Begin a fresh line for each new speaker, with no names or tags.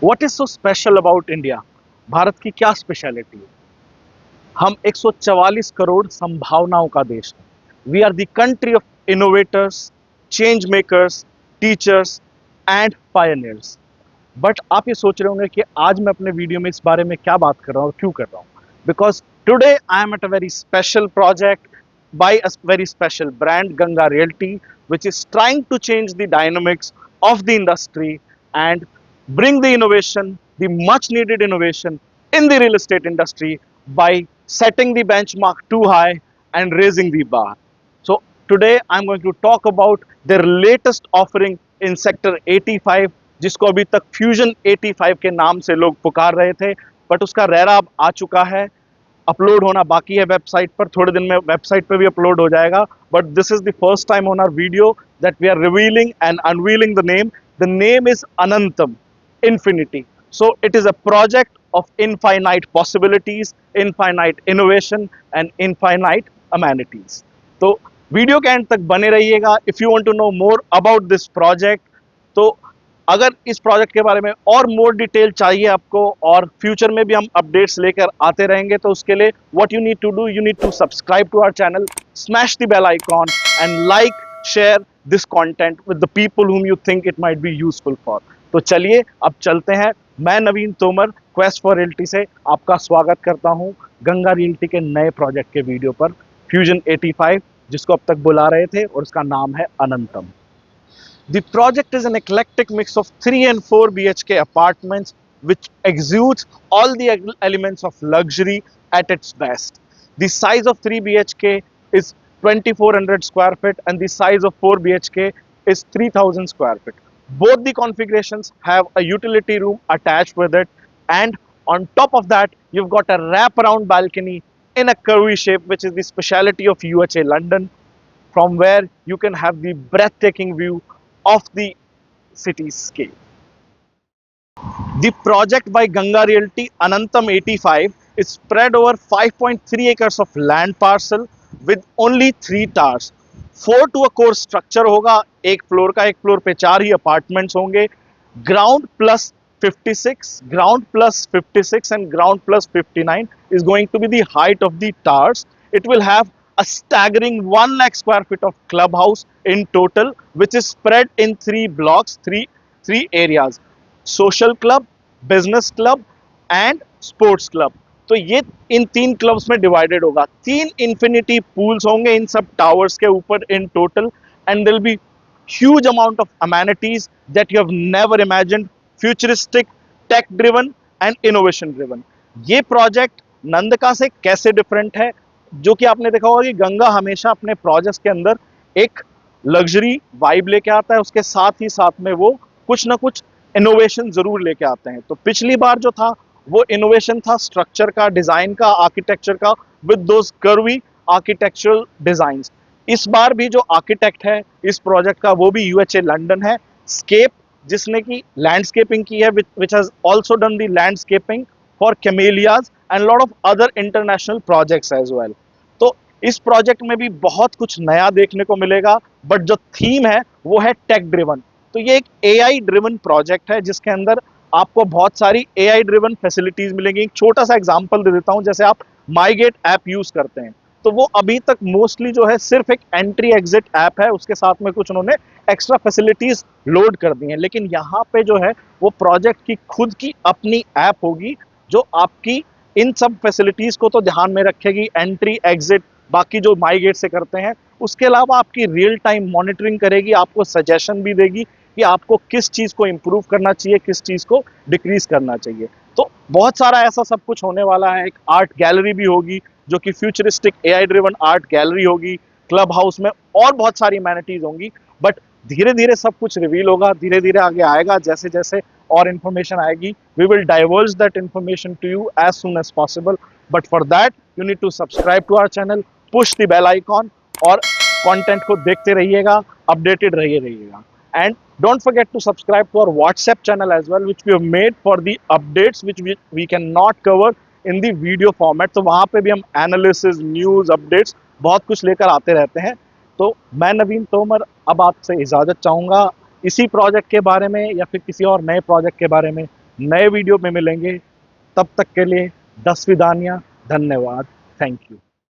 What is so special about India? Bharat की क्या speciality है? हम 144 करोड़ संभावनाओं का देश है। We are the country of innovators, change makers, teachers and pioneers. But आप ये सोच रहे होंगे कि आज मैं अपने वीडियो में इस बारे में क्या बात कर रहा हूँ और क्यों कर रहा हूँ। Because today I am at a very special project by a very special brand, Ganga Realty, which is trying to change the dynamics of the industry and bring the innovation, the much needed innovation in the real estate industry by setting the benchmark too high and raising the bar. So today I'm going to talk about their latest offering in sector 85, जिसको अभी तक fusion 85 के नाम से लोग पुकार रहे थे, बट उसका रेरा अब आ चुका है। अपलोड होना बाकी है वेबसाइट पर, थोड़े दिन में वेबसाइट पर भी अपलोड हो जाएगा। But this is the first time on our video that we are revealing and unveiling the name. The name is Anantam infinity. So it is a project of infinite possibilities, infinite innovation and infinite amenities. तो video के end तक बने रहिएगा if you want to know more about this project. तो अगर इस project के बारे में और मोर डिटेल चाहिए आपको और फ्यूचर में भी हम अपडेट्स लेकर आते रहेंगे, तो उसके लिए what you need to do, you need to subscribe to our channel, smash the bell icon and like share this content with the people whom you think it might be useful for। तो चलिए अब चलते हैं। मैं नवीन Tomar quest for realty से आपका स्वागत करता हूं गंगा रियल्टी के नए प्रोजेक्ट के वीडियो पर, फ्यूजन 85, जिसको अब तक बुला रहे थे और उसका नाम है अनंतम। The project is an eclectic mix of 3 and 4 BHK apartments which exudes all the elements of luxury at its best. The size of 3 BHK is 2400 square feet and the size of 4 BHK is 3000 square feet. Both the configurations have a utility room attached with it, and on top of that you've got a wraparound balcony in a curvy shape, which is the speciality of UHA London, from where you can have the breathtaking view of the cityscape. The project by Ganga Realty Anantam 85 is spread over 5.3 acres of land parcel with only 3 towers. 4 to a core structure होगा, एक floor का, एक floor पे 4 ही apartments होंगे। Ground plus 56, ground plus 56 and ground plus 59 is going to be the height of the towers. It will have a staggering 1 lakh square feet of clubhouse in total, which is spread in 3 blocks, three areas: social club, business club and sports club. तो ये इन 3 clubs में divided होगा। 3 infinity pools होंगे इन सब towers के ऊपर in total, and there will be huge amount of amenities that you have never imagined, futuristic, tech driven and innovation driven। ये project नंदका से कैसे डिफरेंट है? जो कि आपने देखा होगा कि गंगा हमेशा अपने प्रोजेक्ट्स के अंदर एक लग्जरी वाइब लेके आता है, उसके साथ ही साथ में वो कुछ ना कुछ इनोवेशन जरूर लेके आते हैं। तो पिछली बार जो था वो इनोवेशन था स्ट्रक्चर का, डिजाइन का, आर्किटेक्चर का, with those curvy architectural designs. इस बार भी जो आर्किटेक्ट है इस प्रोजेक्ट का वो भी यूएचए लंदन है। स्केप, जिसने की लैंडस्केपिंग की है, which has also done the landscaping for Camellias and lot of other international projects as well. तो इस प्रोजेक्ट में भी बहुत कुछ नया देखने को मिलेगा, बट जो थीम है वो है टेक ड्रिवन। तो ये एक एआई ड्रिवन प्रोजेक्ट है जिसके अंदर आपको बहुत सारी एआई ड्रिवन फैसिलिटीज मिलेंगी। एक छोटा सा एग्जांपल दे देता हूं, जैसे आप माईगेट ऐप यूज करते हैं तो वो अभी तक मोस्टली जो है सिर्फ एक एंट्री एग्जिट ऐप है, उसके साथ में कुछ उन्होंने एक्स्ट्रा फैसिलिटीज लोड कर दी हैं। लेकिन यहाँ पे जो है वो प्रोजेक्ट की खुद की अपनी ऐप होगी जो आपकी इन सब फैसिलिटीज को तो ध्यान में रखेगी, एंट्री एग्जिट बाकी जो माई गेट से करते हैं, उसके अलावा आपकी रियल टाइम मॉनिटरिंग करेगी, आपको सजेशन भी देगी कि आपको किस चीज को इंप्रूव करना चाहिए, किस चीज को डिक्रीज करना चाहिए। तो बहुत सारा ऐसा सब कुछ होने वाला है। एक आर्ट गैलरी भी होगी जो कि futuristic AI driven art gallery होगी, क्लब हाउस में और बहुत सारी अमेनिटीज होंगी। बट धीरे धीरे सब कुछ रिवील होगा, धीरे धीरे आगे आएगा, जैसे जैसे और इन्फॉर्मेशन आएगी we will diverge that information to you as soon as possible. But for that you need to subscribe to our channel, push the bell icon और कंटेंट को देखते रहिएगा, अपडेटेड रहिएगा। And don't forget to subscribe to our WhatsApp channel as well, which we have made for the updates which we cannot cover in the video format। तो वहाँ पे भी हम एनालिसिस, न्यूज़, अपडेट्स बहुत कुछ लेकर आते रहते हैं। तो मैं नवीन तोमर अब आपसे इजाज़त चाहूँगा। इसी प्रोजेक्ट के बारे में या फिर किसी और नए प्रोजेक्ट के बारे में नए वीडियो में मिलेंगे, तब तक के लिए दस विदानियाँ, धन्यवाद, थैंक यू।